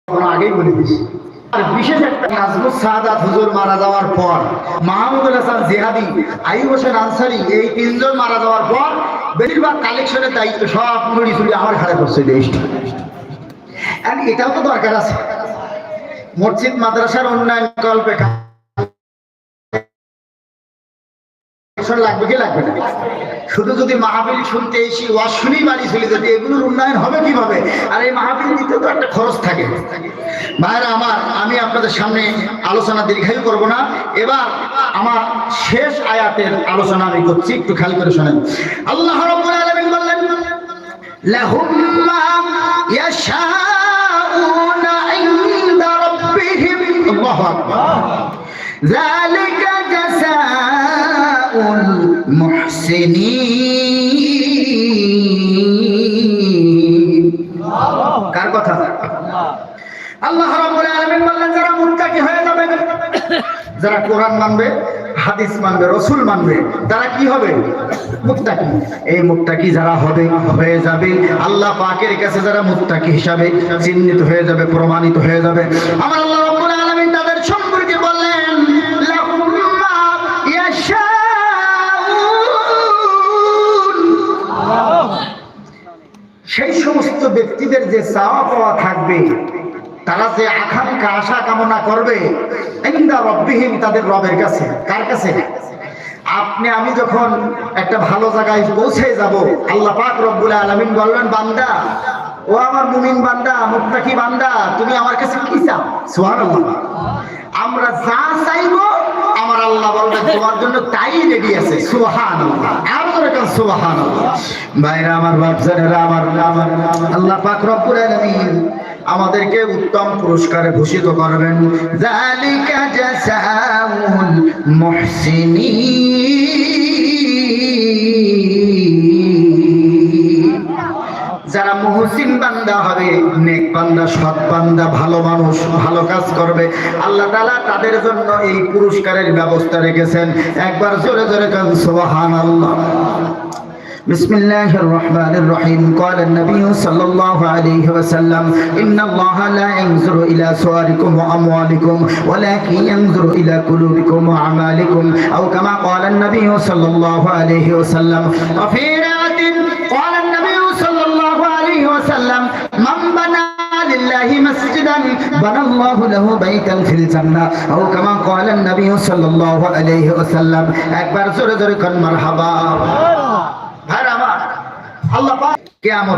আগেই বলে দিছি। আর বিশেষ একটা নাজমুস সাদাত হুজুর মারা যাওয়ার পর মাহমুদুল হাসান জিহাদি, আইয়ুব হোসেন আনসারী এই তিনজন মারা যাওয়ার পর বেশিরভাগ কালেকশনের দায়িত্ব সব মুড়ি চুড়ি আমার ঘাড়ে পড়ছে দেশটা। আর এটাও তো দরকার আছে, মসজিদ মাদ্রাসার উন্নয়ন কল্পে লাগবে কি লাগবে না? শুধু যদি মাহফিল শুনতে এসি ওয়াজ শুনেই বাড়ি চলে যেতে, এগুলোর উন্নয়ন হবে কিভাবে? আর এই মাহফিল দিতে তো একটা খরচ থাকে। ভাইরা আমার, আমি আপনাদের সামনে আলোচনা দীর্ঘায়ু করব না। এবার আমার শেষ আয়াতের আলোচনা আমি করছি, একটু খেয়াল করে শোনেন। আল্লাহ রাব্বুল আলামিন বললেন, লাহুম মা ইয়াশাউনা ইনদা রাব্বিহিম, আল্লাহু আকবার, যালিকা জাযাউল মুহসিনিন। কার কথা? আল্লাহ রাব্বুল আলামিন বললেন, যারা মুত্তাকি হয়ে যাবে, যারা কোরআন মানবে, হাদিস মানবে, রাসূল মানবে, তারা কি হবে? মুত্তাকি। এই মুত্তাকি যারা হবে, হয়ে যাবে, আল্লাহ পাকের কাছে যারা মুত্তাকি হিসাবে চিহ্নিত হয়ে যাবে, প্রমাণিত হয়ে যাবে, আমার আল্লাহ রাব্বুল আলামিন তাদের সম্পর্কে বললেন, লাহুম মা ইয়াশাউন। সেই সমস্ত ব্যক্তিদের যে চাওয়া পাওয়া থাকবে, তারা যে আকাঙ্ক্ষা আশা কামনা করবে, ইনদা রাব্বিহিম, তাদের রবের কাছে। কার কাছে? আপনি আমি যখন একটা ভালো জায়গায় পৌঁছে যাব, আল্লাহ পাক রব্বুল আলামিন বলবেন, বান্দা, ও আমার মুমিন বান্দা, মুত্তাকি বান্দা, তুমি আমার কাছে কি চাও? সুবহানাল্লাহ। আমরা যা চাইবো আমার আল্লাহ বলবে তোমার জন্য তাই রেডি আছে। সুবহানাল্লাহ, আমরা কেন সুবহানাল্লাহ। ভাইরা আমার, বাপজানেরা আমার, আল্লাহ পাক রব্বুল আলামিন আমাদেরকে উত্তম পুরস্কারে ভূষিত করবেন। যালিকা জাযাউল মুহসিনিন। যারা মুহসিন বান্দা হবে, নেক বান্দা, সৎ বান্দা, ভালো মানুষ, ভালো কাজ করবে, আল্লাহ তাআলা তাদের জন্য এই পুরস্কারের ব্যবস্থা রেখেছেন। একবার জোরে জোরে কান সুবহানাল্লাহ। بسم الله الرحمن الرحيم. قال النبي صلى الله عليه وسلم, إن الله لا ينظر إلى صوركم وأموالكم ولكن ينظر إلى قلوبكم وأعمالكم، أو كما قال النبي صلى الله عليه وسلم. وفي رواية قال النبي صلى الله عليه وسلم, من بنى لله مسجدا بنى الله له بيتا في الجنة، أو كما قال النبي صلى الله عليه وسلم. একবার জোরে জোরে কোন মারহাবা। ভাইরা আমার, আল্লাহ পাক কিয়ামত